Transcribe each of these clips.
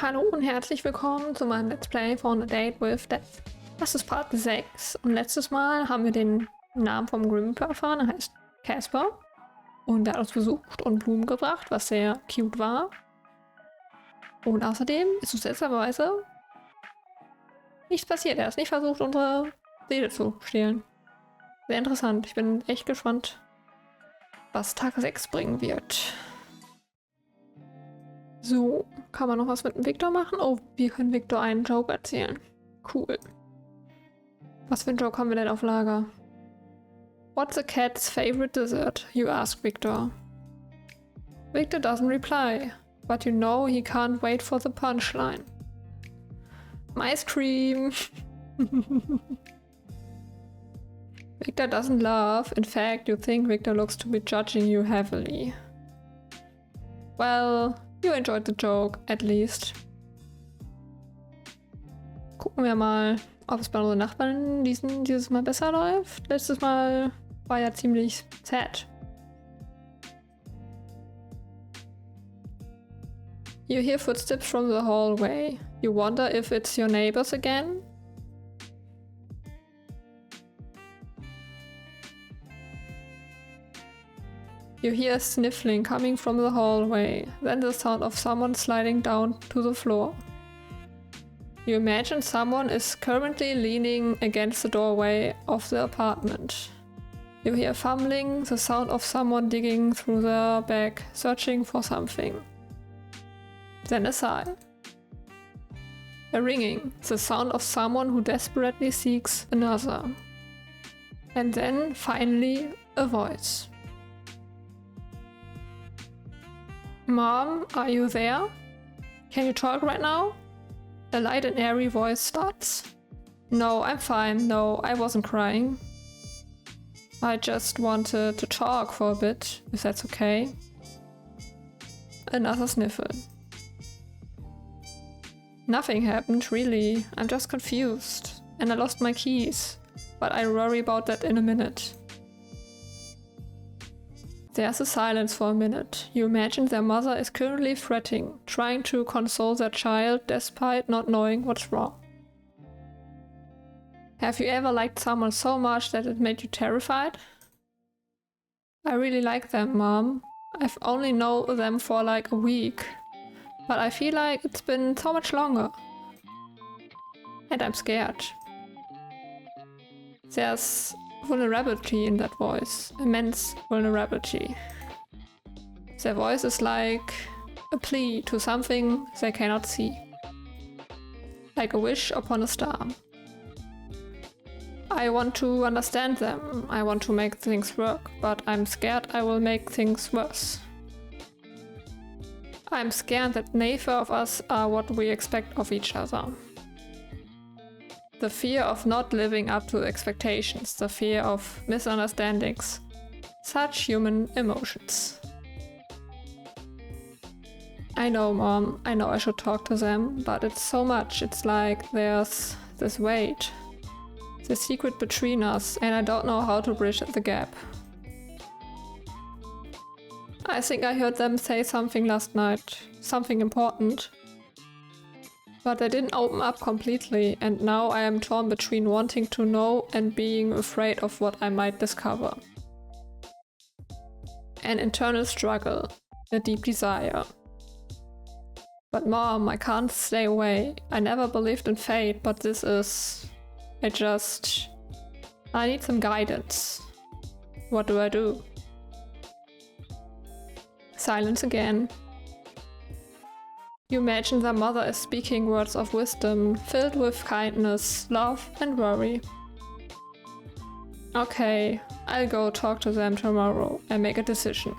Hallo und herzlich willkommen zu meinem Let's Play von A Date with Death. Das ist Part 6 und letztes Mal haben wir den Namen vom Grim erfahren, er heißt Casper und er hat uns besucht und Blumen gebracht, was sehr cute war. Und außerdem ist uns seltsamerweise nichts passiert, er hat nicht versucht, unsere Seele zu stehlen. Sehr interessant, ich bin echt gespannt, was Tag 6 bringen wird. So, kann man noch was mit dem Victor machen? Oh, wir können Victor einen Joke erzählen. Cool. Was für einen Joke haben wir denn auf Lager? What's a cat's favorite dessert? You ask Victor. Victor doesn't reply, but you know he can't wait for the punchline. Ice cream. Victor doesn't laugh. In fact, you think Victor looks to be judging you heavily. Well, you enjoyed the joke, at least. Gucken wir mal, ob es bei unseren Nachbarn dieses Mal besser läuft. Letztes Mal war ja ziemlich sad. You hear footsteps from the hallway. You wonder if it's your neighbors again? You hear sniffling coming from the hallway, then the sound of someone sliding down to the floor. You imagine someone is currently leaning against the doorway of the apartment. You hear fumbling, the sound of someone digging through their bag, searching for something. Then a sigh. A ringing, the sound of someone who desperately seeks another. And then, finally, a voice. Mom, are you there? Can you talk right now? A light and airy voice starts. No, I'm fine. No, I wasn't crying. I just wanted to talk for a bit, if that's okay. Another sniffle. Nothing happened, really. I'm just confused. And I lost my keys. But I'll worry about that in a minute. There's a silence for a minute. You imagine their mother is currently fretting, trying to console their child despite not knowing what's wrong. Have you ever liked someone so much that it made you terrified? I really like them, Mom. I've only known them for like a week, but I feel like it's been so much longer. And I'm scared. There's vulnerability in that voice, immense vulnerability. Their voice is like a plea to something they cannot see, like a wish upon a star. I want to understand them, I want to make things work, but I'm scared I will make things worse. I'm scared that neither of us are what we expect of each other. The fear of not living up to expectations, the fear of misunderstandings. Such human emotions. I know, Mom, I know I should talk to them, but it's so much. It's like there's this weight, the secret between us, and I don't know how to bridge the gap. I think I heard them say something last night, something important. But they didn't open up completely, and now I am torn between wanting to know and being afraid of what I might discover. An internal struggle, a deep desire. But Mom, I can't stay away. I never believed in fate, but this is... I need some guidance. What do I do? Silence again. You imagine their mother is speaking words of wisdom, filled with kindness, love, and worry. Okay, I'll go talk to them tomorrow and make a decision.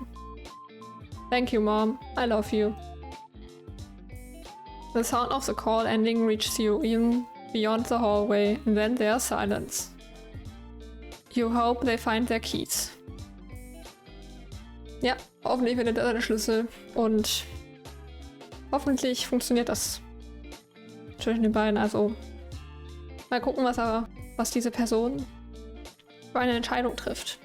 Thank you, Mom. I love you. The sound of the call ending reaches you even beyond the hallway, and then there's silence. You hope they find their keys. Ja, hoffentlich findet er seine Schlüssel und hoffentlich funktioniert das zwischen den beiden. Also mal gucken, was diese Person für eine Entscheidung trifft.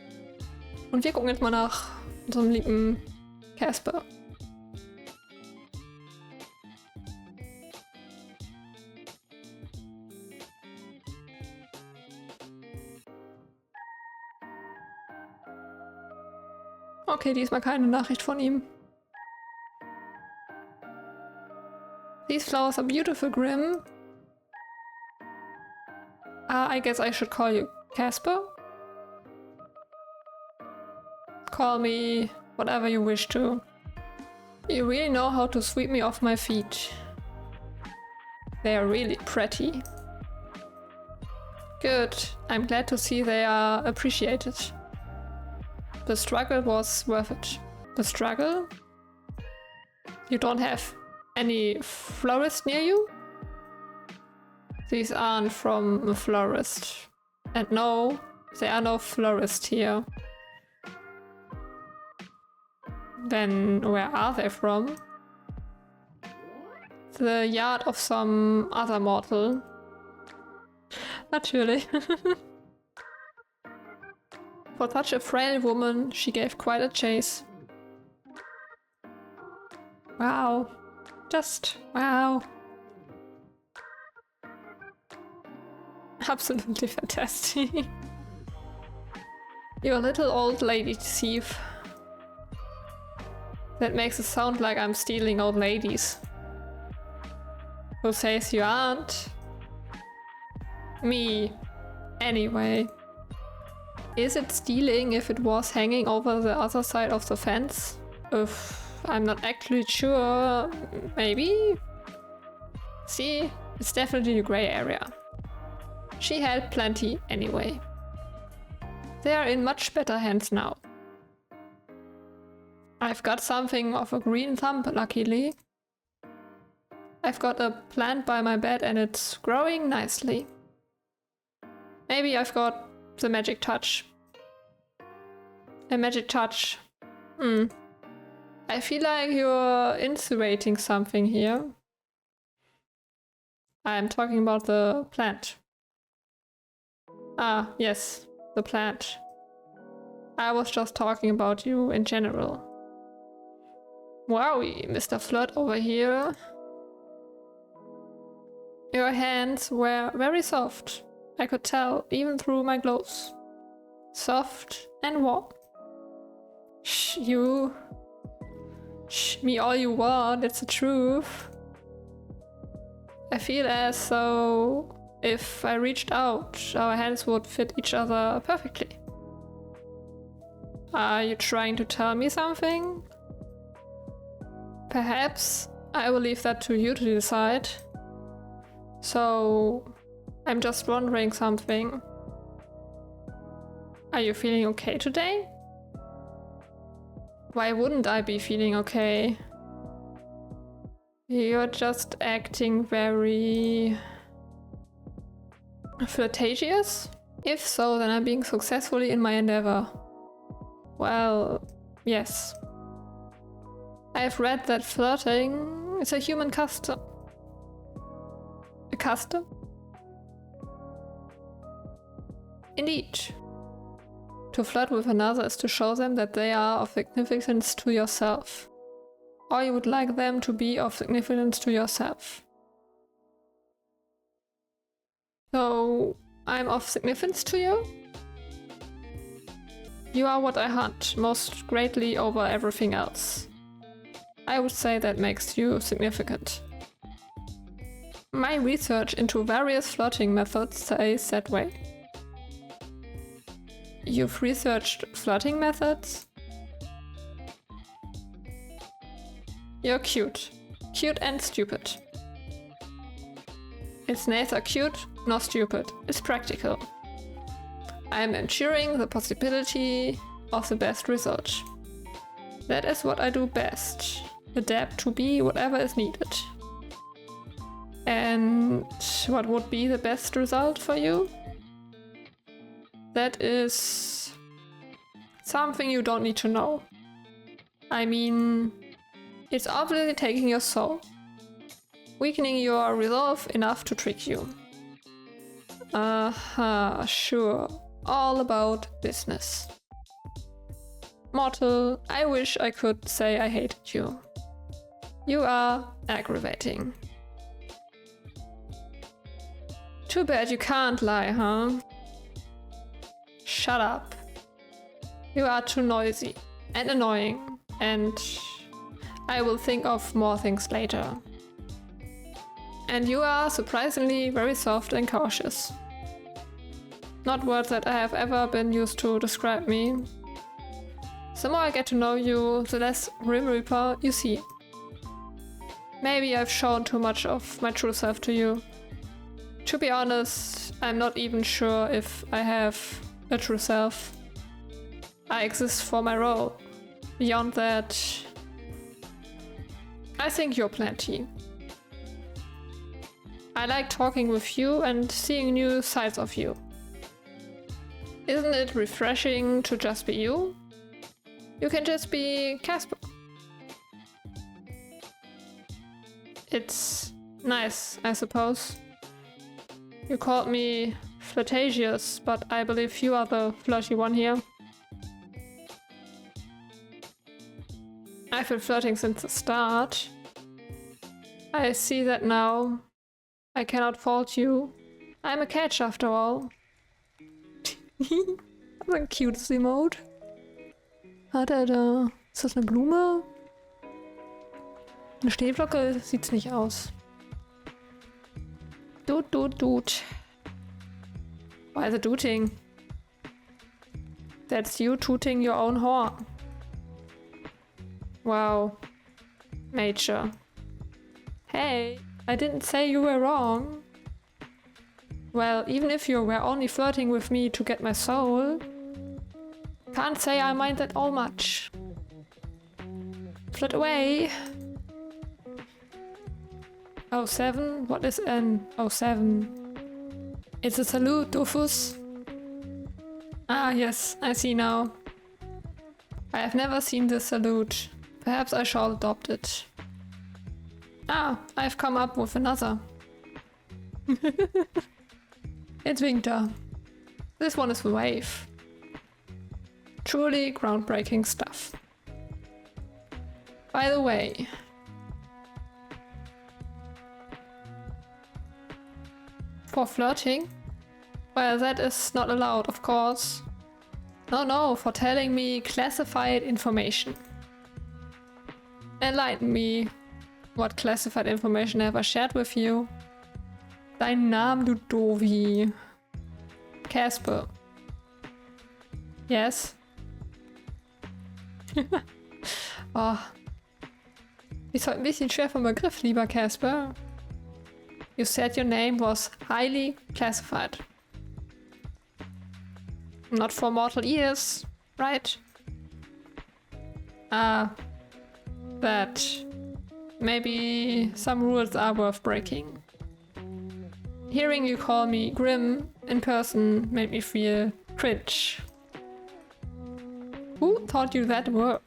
Und wir gucken jetzt mal nach unserem lieben Casper. Okay, diesmal keine Nachricht von ihm. These flowers are beautiful, Grimm. I guess I should call you Casper? Call me whatever you wish to. You really know how to sweep me off my feet. They are really pretty. Good. I'm glad to see they are appreciated. The struggle was worth it. The struggle? You don't have any florist near you? These aren't from a florist. And no, there are no florists here. Then where are they from? The yard of some other mortal. Natürlich. For such a frail woman, she gave quite a chase. Wow. Just wow. Absolutely fantastic. You're a little old lady thief. That makes it sound like I'm stealing old ladies. Who says you aren't? Me. Anyway. Is it stealing if it was hanging over the other side of the fence? I'm not actually sure. Maybe? See, it's definitely a grey area. She had plenty anyway. They are in much better hands now. I've got something of a green thumb, luckily. I've got a plant by my bed and it's growing nicely. Maybe I've got the magic touch. A magic touch. I feel like you're insinuating something here. I'm talking about the plant. Ah, yes, the plant. I was just talking about you in general. Wowie, Mr. Flirt over here. Your hands were very soft. I could tell, even through my gloves. Soft and warm. Shh, you. Shh, me all you want, it's the truth. I feel as though if I reached out, our hands would fit each other perfectly. Are you trying to tell me something? Perhaps I will leave that to you to decide. So, I'm just wondering something. Are you feeling okay today? Why wouldn't I be feeling okay? You're just acting very flirtatious? If so, then I'm being successfully in my endeavor. Well, yes. I've read that flirting is a human custom. A custom? Indeed. To flirt with another is to show them that they are of significance to yourself. Or you would like them to be of significance to yourself. So, I'm of significance to you? You are what I hunt most greatly over everything else. I would say that makes you significant. My research into various flirting methods says that way. You've researched flirting methods? You're cute. Cute and stupid. It's neither cute nor stupid. It's practical. I'm ensuring the possibility of the best result. That is what I do best. Adapt to be whatever is needed. And what would be the best result for you? That is something you don't need to know. I mean, it's obviously taking your soul, weakening your resolve enough to trick you. Sure, all about business. Mortal, I wish I could say I hated you. You are aggravating. Too bad you can't lie, huh? Shut up. You are too noisy. and annoying, and I will think of more things later. And you are surprisingly very soft and cautious. Not words that I have ever been used to describe me. The more I get to know you, the less Grim Reaper you see. Maybe I've shown too much of my true self to you. To be honest, I'm not even sure if I have a true self. I exist for my role. Beyond that, I think you're plenty. I like talking with you and seeing new sides of you. Isn't it refreshing to just be you? You can just be Casper. It's nice, I suppose. You called me flirtatious, but I believe you are the flirty one here. I've been flirting since the start. I see that now. I cannot fault you. I'm a catch after all. Das ist ein cutes Emote. Hat er da... Ist das eine Blume? Eine Schneeflocke sieht's nicht aus. Dude. Why is it tooting? That's you tooting your own horn. Wow. Nature. Hey, I didn't say you were wrong. Well, even if you were only flirting with me to get my soul, can't say I mind that all much. Flirt away. 07? What is an 07? It's a salute, Dofus. Ah, yes, I see now. I have never seen this salute. Perhaps I shall adopt it. Ah, I've come up with another. It's winter. This one is the wave. Truly groundbreaking stuff. By the way, for flirting? Well, that is not allowed, of course. No, for telling me classified information. Enlighten me. What classified information have I shared with you? Dein Name, du Dovi. Casper. Yes? Oh. Ist heute ein bisschen schwer vom Begriff, lieber Casper. You said your name was highly classified. Not for mortal ears, right? That maybe some rules are worth breaking. Hearing you call me Grim in person made me feel cringe. Who taught you that word?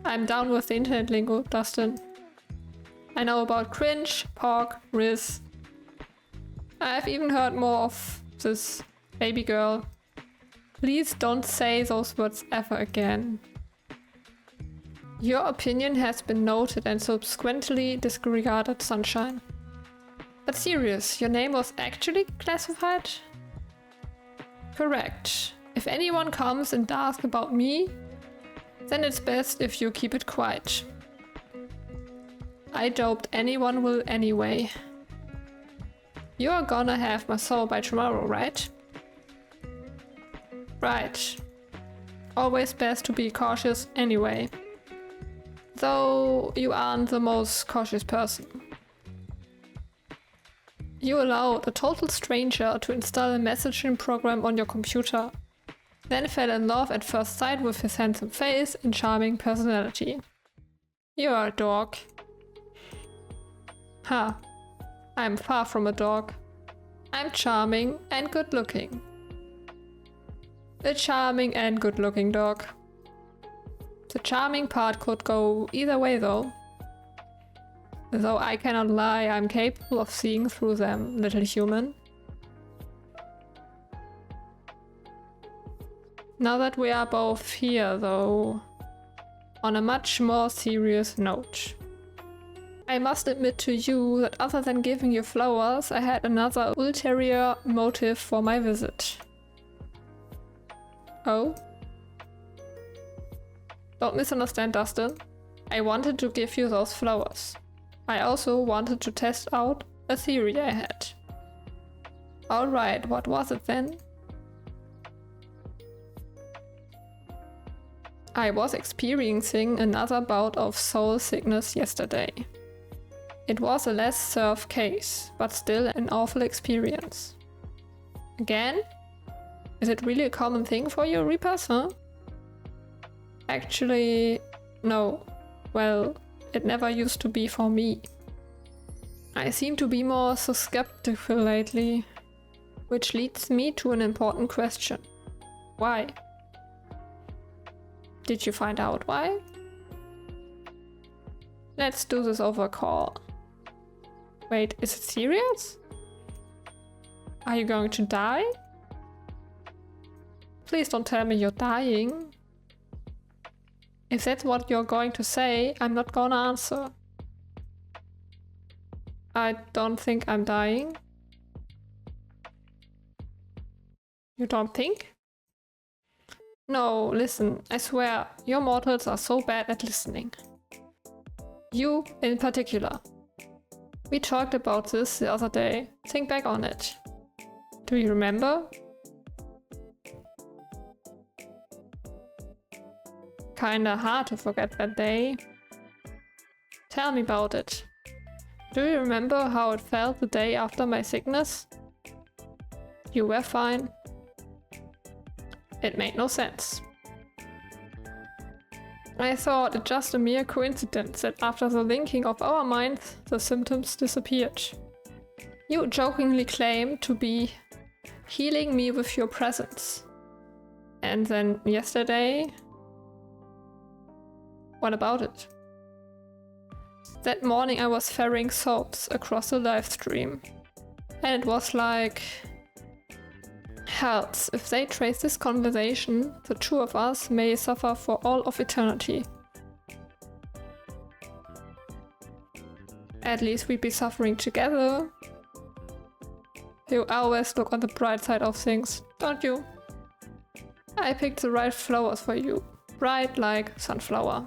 I'm down with the internet lingo, Dustin. I know about cringe, pork, riz. I've even heard more of this baby girl. Please don't say those words ever again. Your opinion has been noted and subsequently disregarded, Sunshine. But serious, your name was actually classified? Correct. If anyone comes and asks about me, then it's best if you keep it quiet. I doped anyone will anyway. You're gonna have my soul by tomorrow, right? Right. Always best to be cautious anyway. Though you aren't the most cautious person. You allowed a total stranger to install a messaging program on your computer, then fell in love at first sight with his handsome face and charming personality. You're a dog. Ha, I'm far from a dog. I'm charming and good looking. A charming and good looking dog. The charming part could go either way though. Though I cannot lie, I'm capable of seeing through them, little human. Now that we are both here though, on a much more serious note. I must admit to you that other than giving you flowers, I had another ulterior motive for my visit. Oh? Don't misunderstand, Dustin. I wanted to give you those flowers. I also wanted to test out a theory I had. Alright, what was it then? I was experiencing another bout of soul sickness yesterday. It was a less served case, but still an awful experience. Again? Is it really a common thing for you Reapers, huh? Actually, no. Well, it never used to be for me. I seem to be more so skeptical lately, which leads me to an important question. Why? Did you find out why? Let's do this over a call. Wait, is it serious? Are you going to die? Please don't tell me you're dying. If that's what you're going to say, I'm not gonna answer. I don't think I'm dying. You don't think? No, listen, I swear, your mortals are so bad at listening. You in particular. We talked about this the other day. Think back on it. Do you remember? Kinda hard to forget that day. Tell me about it. Do you remember how it felt the day after my sickness? You were fine. It made no sense. I thought it just a mere coincidence that after the linking of our minds, the symptoms disappeared. You jokingly claimed to be healing me with your presence. And then yesterday... What about it? That morning I was ferrying souls across the live stream. And it was like... Hells, if they trace this conversation, the two of us may suffer for all of eternity. At least we'd be suffering together. You always look on the bright side of things, don't you? I picked the right flowers for you. Bright like sunflower.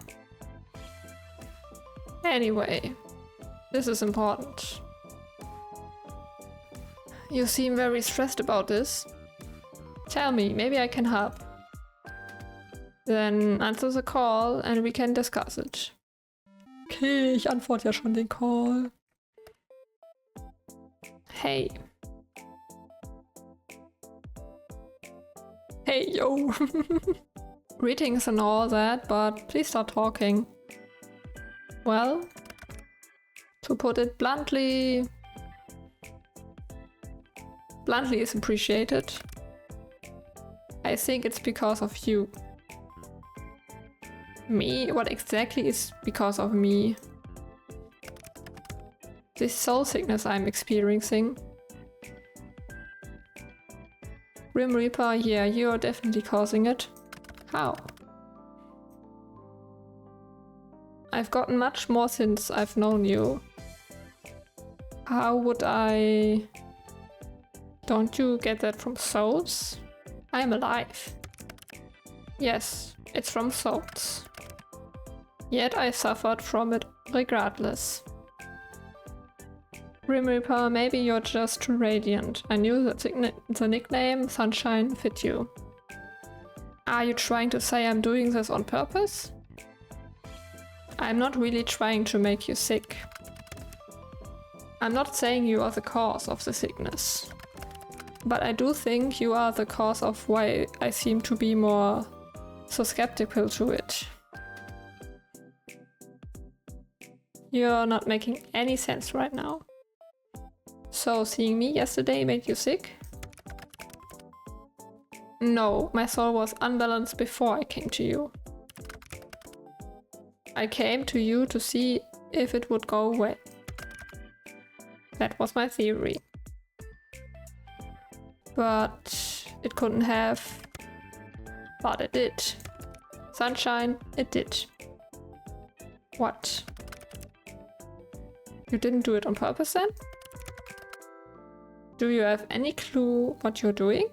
Anyway, this is important. You seem very stressed about this. Tell me, maybe I can help. Then answer the call and we can discuss it. Okay, ich antworte ja schon den Call. Hey. Hey, yo. Greetings and all that, but please start talking. Well, to put it bluntly is appreciated. I think it's because of you. Me? What exactly is because of me? This soul sickness I'm experiencing. Grim Reaper, yeah, you're definitely causing it. How? I've gotten much more since I've known you. How would I... Don't you get that from souls? I'm alive. Yes, it's from souls. Yet I suffered from it regardless. Grim Reaper, maybe you're just too radiant. I knew that the nickname Sunshine fit you. Are you trying to say I'm doing this on purpose? I'm not really trying to make you sick. I'm not saying you are the cause of the sickness. But I do think you are the cause of why I seem to be more so skeptical to it. You're not making any sense right now. So seeing me yesterday made you sick? No, my soul was unbalanced before I came to you. I came to you to see if it would go away. That was my theory. But it couldn't have. But it did. Sunshine, it did. What? You didn't do it on purpose then? Do you have any clue what you're doing?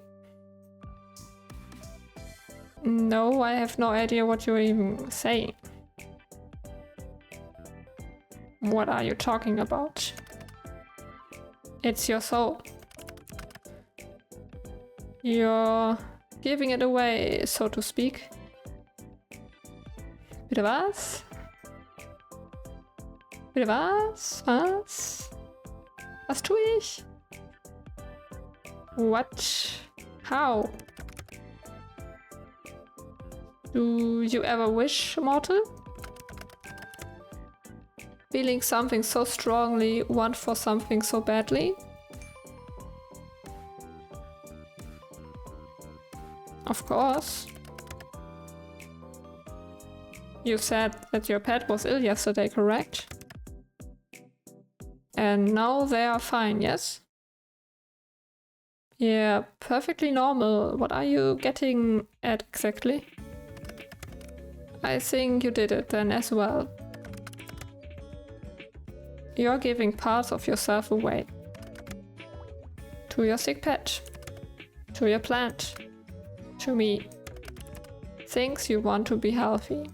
No, I have no idea what you're even saying. What are you talking about? It's your soul. You're giving it away, so to speak. Bitte was? Bitte was? Was? Was tue ich? What? How? Do you ever wish, mortal? Feeling something so strongly, want for something so badly? Of course. You said that your pet was ill yesterday, correct? And now they are fine, yes? Yeah, perfectly normal. What are you getting at exactly? I think you did it then as well. You're giving parts of yourself away. To your sick pet. To your plant. To me. Things you want to be healthy.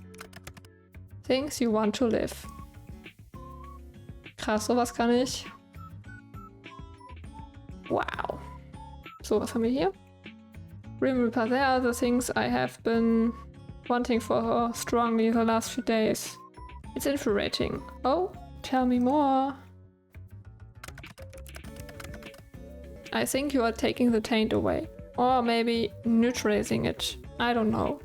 Things you want to live. Krass, sowas kann ich. Wow. So, was haben wir hier? Remember, there are the things I have been wanting for her strongly the last few days. It's infuriating. Oh, tell me more. I think you are taking the taint away. Or maybe neutralizing it. I don't know.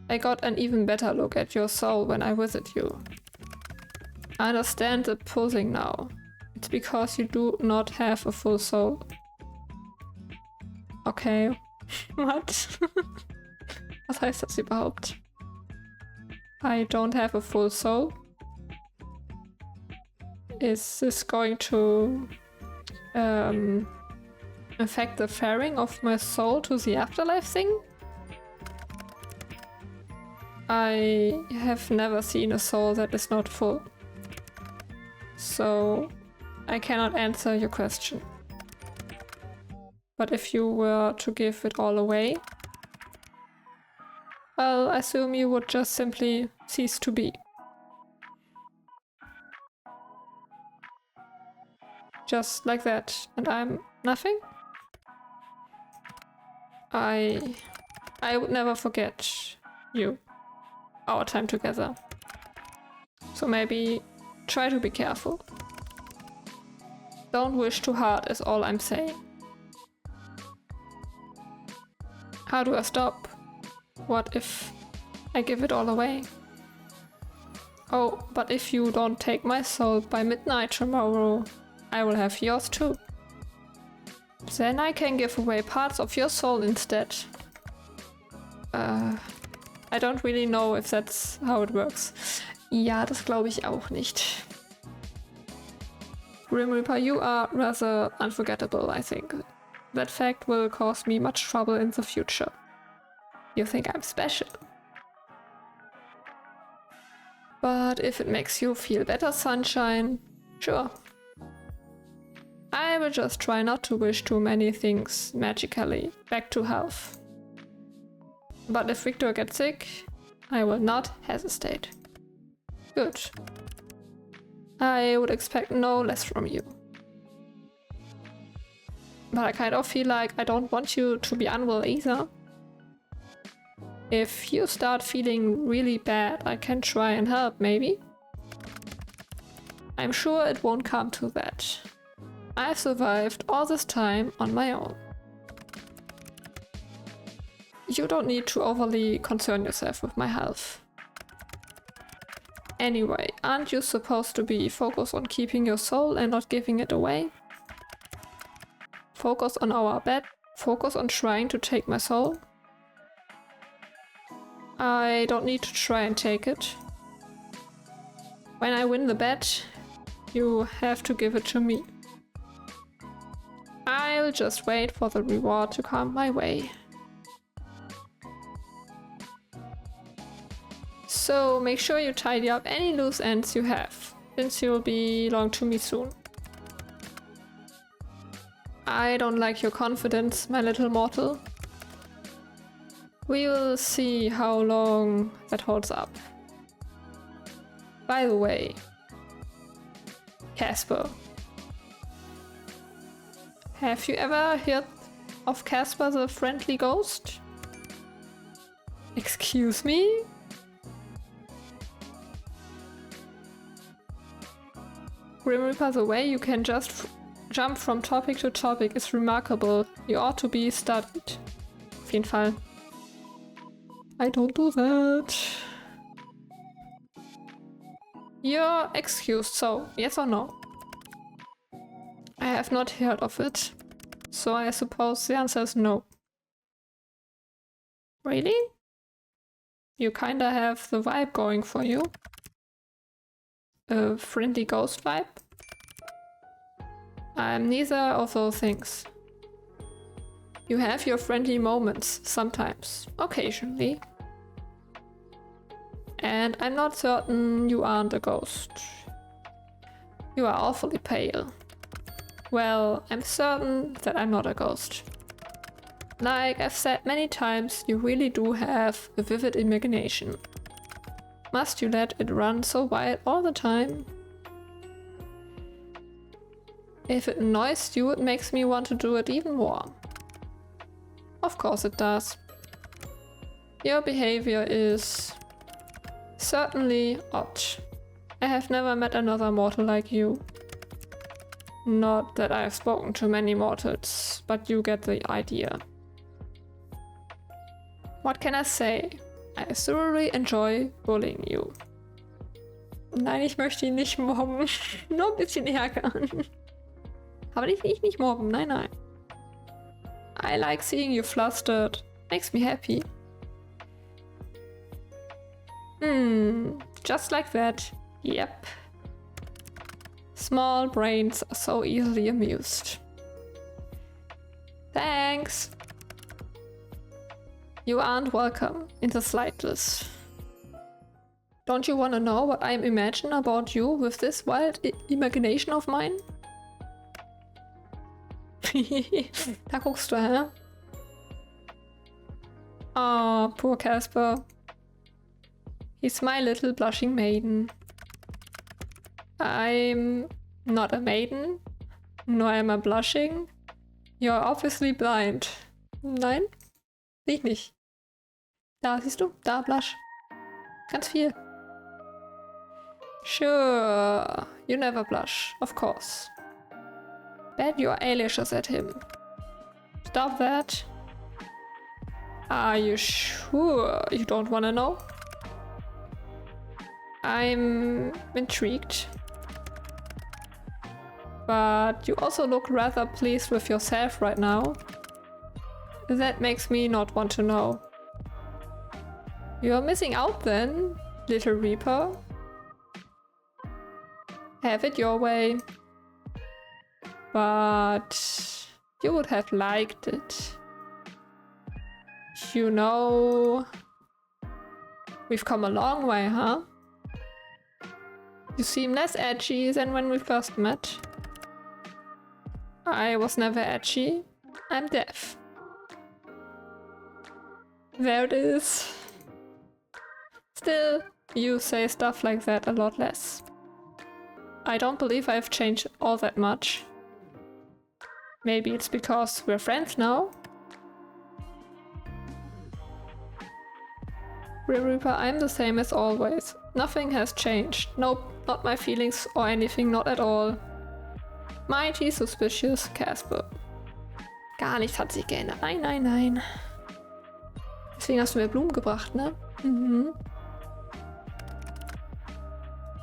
I got an even better look at your soul when I visit you. I understand the pulsing now. It's because you do not have a full soul. Okay. What? Was heißt das überhaupt? I don't have a full soul. Is this going to affect the faring of my soul to the afterlife thing? I have never seen a soul that is not full. So I cannot answer your question. But if you were to give it all away, well, I assume you would just simply cease to be. Just like that. And I'm nothing? I would never forget you. Our time together. So maybe try to be careful. Don't wish too hard is all I'm saying. How do I stop? What if I give it all away? Oh, but if you don't take my soul by midnight tomorrow, I will have yours too. Then I can give away parts of your soul instead. I don't really know if that's how it works. Ja, das glaube ich auch nicht. Grim Reaper, you are rather unforgettable, I think. That fact will cause me much trouble in the future. You think I'm special. But if it makes you feel better, Sunshine, sure. I will just try not to wish too many things magically back to health. But if Victor gets sick, I will not hesitate. Good. I would expect no less from you. But I kind of feel like I don't want you to be unwell either. If you start feeling really bad, I can try and help, maybe. I'm sure it won't come to that. I've survived all this time on my own. You don't need to overly concern yourself with my health. Anyway, aren't you supposed to be focused on keeping your soul and not giving it away? Focus on our bet? Focus on trying to take my soul? I don't need to try and take it. When I win the bet, you have to give it to me. I'll just wait for the reward to come my way. So make sure you tidy up any loose ends you have, since you'll belong to me soon. I don't like your confidence, my little mortal. We will see how long that holds up. By the way, Casper. Have you ever heard of Casper the Friendly Ghost? Excuse me? Grim Reaper, the way you can just jump from topic to topic is remarkable. You ought to be studied. Auf jeden Fall. I don't do that. You're excused, so yes or no? I have not heard of it, so I suppose the answer is no. Really? You kinda have the vibe going for you. A friendly ghost vibe? I'm neither of those things. You have your friendly moments, sometimes, occasionally. And I'm not certain you aren't a ghost. You are awfully pale. Well, I'm certain that I'm not a ghost. Like I've said many times, you really do have a vivid imagination. Must you let it run so wild all the time? If it annoys you, it makes me want to do it even more. Of course it does. Your behavior is certainly odd. I have never met another mortal like you. Not that I have spoken to many mortals, but you get the idea. What can I say? I thoroughly enjoy bullying you. Nein, ich möchte ihn nicht mobben. Nur ein bisschen ärgern. Aber ich nicht mobben, nein, nein. I like seeing you flustered. Makes me happy. Just like that. Yep. Small brains are so easily amused. Thanks. You aren't welcome in the slightest. Don't you want to know what I imagine about you with this wild imagination of mine? Da guckst du, hä? Ah, poor Casper. He's my little blushing maiden. I'm not a maiden, nor am I blushing. You're obviously blind. Nein? Sehe ich nicht. Da, siehst du? Da, blush. Ganz viel. Sure, you never blush, of course. Bet your eyelashes at him. Stop that. Are you sure you don't wanna know? I'm intrigued. But you also look rather pleased with yourself right now. That makes me not want to know. You're missing out then, little Reaper. Have it your way. But you would have liked it. You know, we've come a long way, huh? You seem less edgy than when we first met. I was never edgy. I'm deaf. There it is. Still, you say stuff like that a lot less. I don't believe I've changed all that much. Maybe it's because we're friends now? Reaper, I'm the same as always. Nothing has changed. Nope, not my feelings or anything, not at all. Mighty suspicious Casper. Gar nichts hat sich geändert. Nein, nein, nein. Deswegen hast du mir Blumen gebracht, ne? Mhm.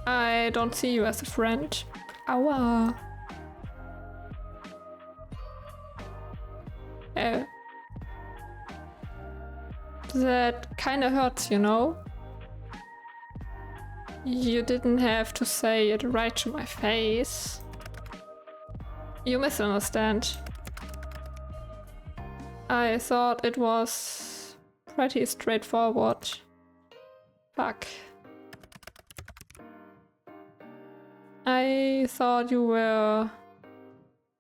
I don't see you as a friend. Aua. That kinda hurts, you know? You didn't have to say it right to my face. You misunderstand. I thought it was pretty straightforward. Fuck. I thought you were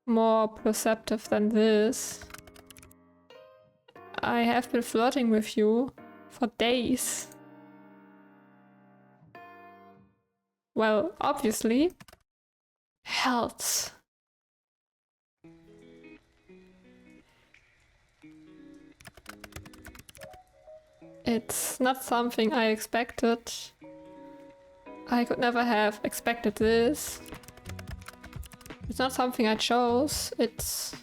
more perceptive than this. I have been flirting with you for days. Well, obviously, health. It's not something I expected. I could never have expected this. It's not something I chose. It's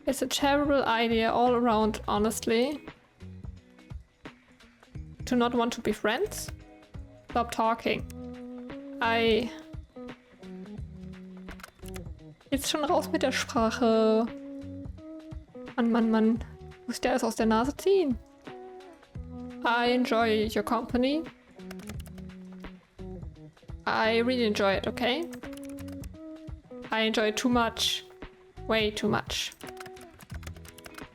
a terrible idea all around, honestly. To not want to be friends? Stop talking. Jetzt schon raus mit der Sprache. Mann. Muss der es aus der Nase ziehen? I enjoy your company. I really enjoy it, okay? I enjoy it too much. Way too much.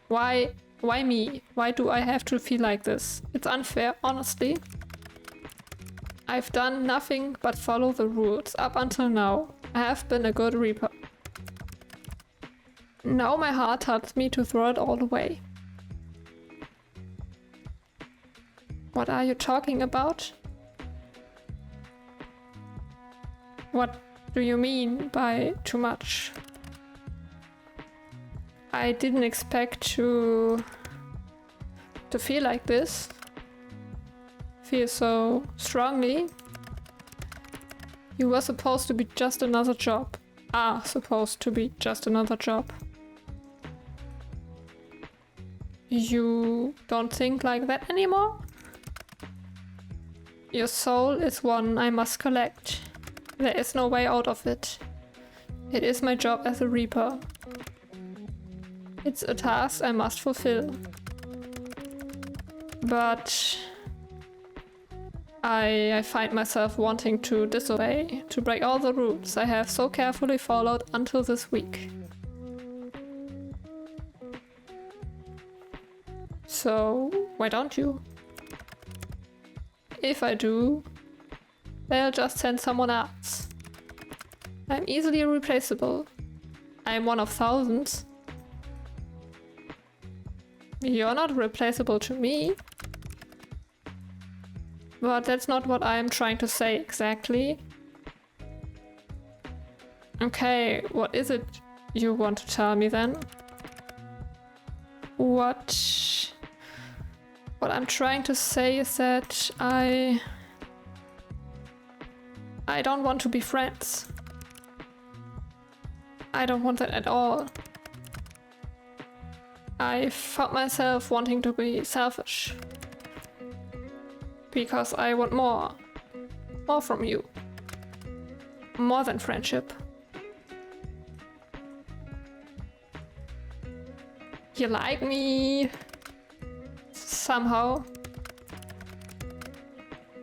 Why me? Why do I have to feel like this? It's unfair, honestly. I've done nothing but follow the rules up until now. I have been a good reaper. Now my heart tells me to throw it all away. What are you talking about? What do you mean by too much? I didn't expect to feel like this. Feel so strongly. You were supposed to be just another job. Are supposed to be just another job. You don't think like that anymore? Your soul is one I must collect. There is no way out of it. It is my job as a reaper. It's a task I must fulfill. But I find myself wanting to disobey, to break all the rules I have so carefully followed until this week. So, why don't you? If I do, they'll just send someone else. I'm easily replaceable. I'm one of thousands. You're not replaceable to me. But that's not what I'm trying to say exactly. Okay, what is it you want to tell me then? What I'm trying to say is that I don't want to be friends. I don't want that at all. I found myself wanting to be selfish. Because I want more. More from you. More than friendship. You like me. Somehow.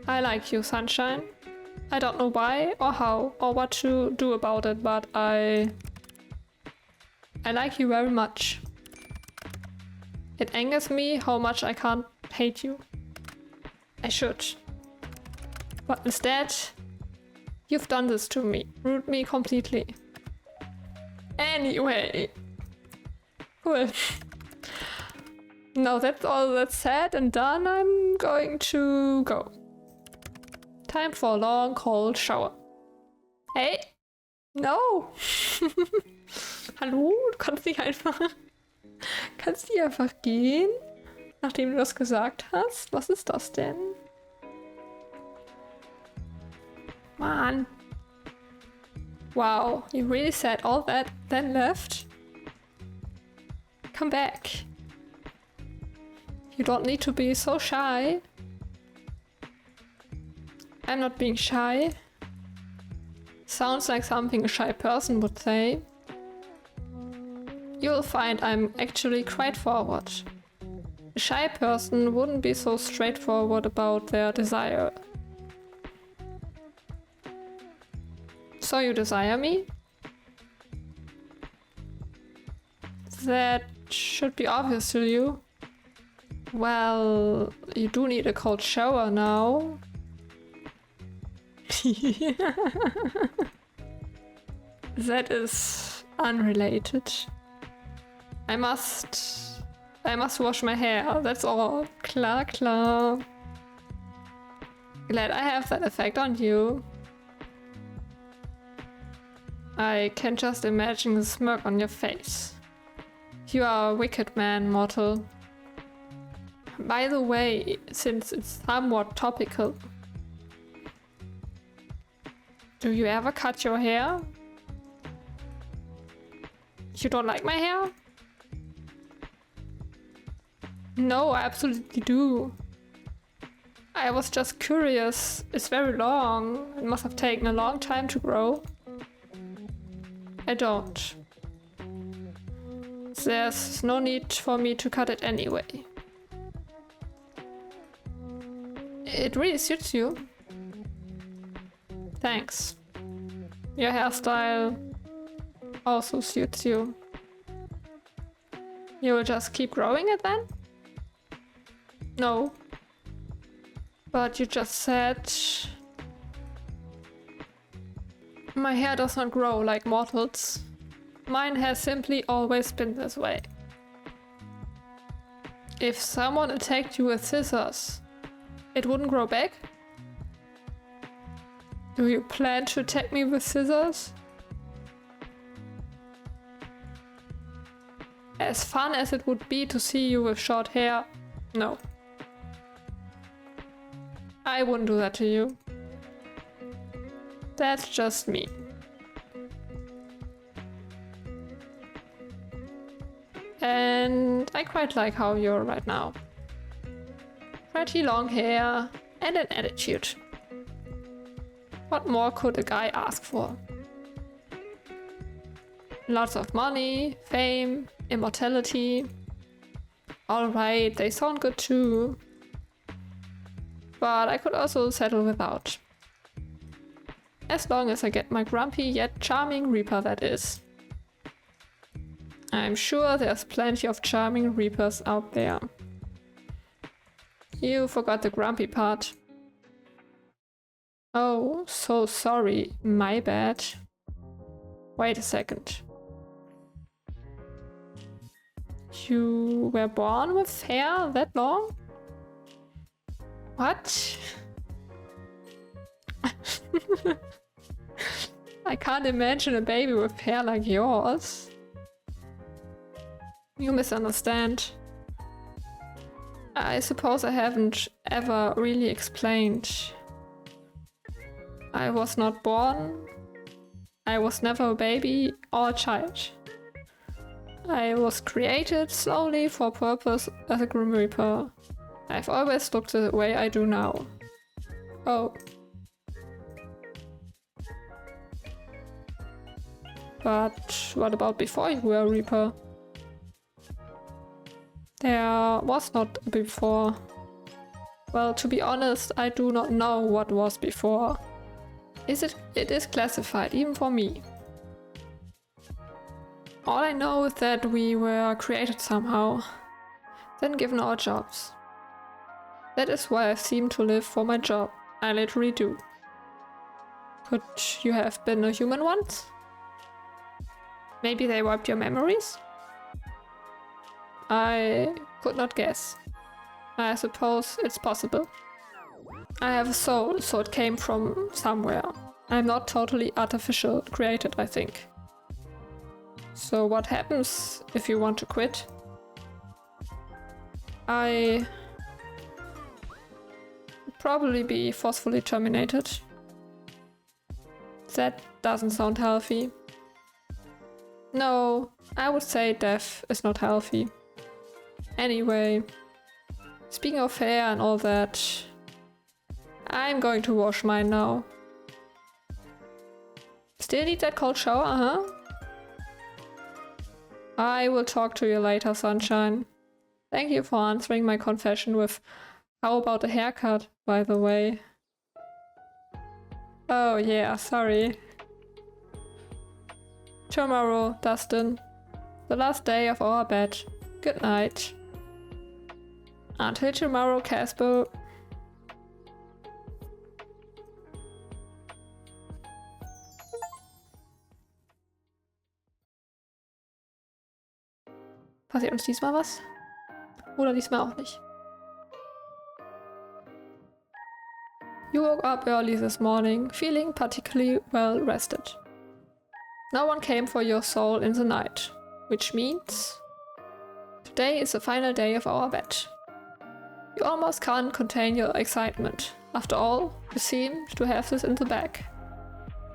I like you, sunshine. I don't know why or how or what to do about it, but I like you very much. It angers me how much I can't hate you. I should. But instead, you've done this to me. Ruined me completely. Anyway. Cool. Now that's all that's said and done, I'm going to go. Time for a long cold shower. Hey! No! Hallo? Du kannst nicht einfach... Kannst du einfach gehen? Nachdem du das gesagt hast? Was ist das denn? Mann. Wow, you really said all that, then left? Come back. You don't need to be so shy. I'm not being shy. Sounds like something a shy person would say. You'll find I'm actually quite forward. A shy person wouldn't be so straightforward about their desire. So you desire me? That should be obvious to you. Well, you do need a cold shower now. That is unrelated. I must I must wash my hair, that's all. Klar, klar. Glad I have that effect on you. I can just imagine the smirk on your face. You are a wicked man, mortal. By the way, since it's somewhat topical, do you ever cut your hair? You don't like my hair? No, I absolutely do. I was just curious. It's very long. It must have taken a long time to grow. I don't. There's no need for me to cut it anyway. It really suits you. Thanks. Your hairstyle also suits you. You will just keep growing it then? No. But you just said... My hair does not grow like mortals. Mine has simply always been this way. If someone attacked you with scissors, it wouldn't grow back? Do you plan to attack me with scissors? As fun as it would be to see you with short hair, no. I wouldn't do that to you. That's just me. And I quite like how you're right now. Pretty long hair and an attitude. What more could a guy ask for? Lots of money, fame, immortality. Alright, they sound good too. But I could also settle without. As long as I get my grumpy yet charming Reaper, that is. I'm sure there's plenty of charming Reapers out there. You forgot the grumpy part. Oh, so sorry. My bad. Wait a second. You were born with hair that long? What? I can't imagine a baby with hair like yours. You misunderstand. I suppose I haven't ever really explained. I was not born. I was never a baby or a child. I was created slowly for purpose as a Grim Reaper. I've always looked the way I do now. Oh. But what about before you were a Reaper? There was not a before. Well, to be honest, I do not know what was before. It is classified, even for me. All I know is that we were created somehow, then given our jobs. That is why I seem to live for my job. I literally do. Could you have been a human once? Maybe they wiped your memories? I could not guess. I suppose it's possible. I have a soul, so it came from somewhere. I'm not totally artificial created, I think. So what happens if you want to quit? I would probably be forcefully terminated. That doesn't sound healthy. No, I would say death is not healthy. Anyway, speaking of hair and all that, I'm going to wash mine now. Still need that cold shower, huh? I will talk to you later, sunshine. Thank you for answering my confession with how about a haircut, by the way. Oh yeah, sorry. Tomorrow, Dustin. The last day of our bet. Good night. Until tomorrow, Casper. Passiert uns diesmal was? Oder diesmal auch nicht. You woke up early this morning, feeling particularly well rested. No one came for your soul in the night, which means today is the final day of our bet. You almost can't contain your excitement. After all, you seem to have this in the bag.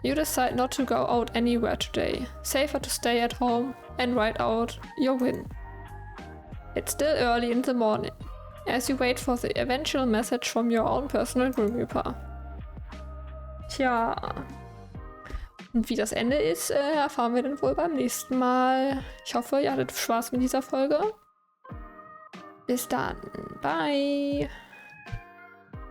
You decide not to go out anywhere today. Safer to stay at home and write out your win. It's still early in the morning, as you wait for the eventual message from your own personal Grim Reaper. Tja. Und wie das Ende ist, erfahren wir dann wohl beim nächsten Mal. Ich hoffe, ihr hattet Spaß mit dieser Folge. Bis dann. Bye.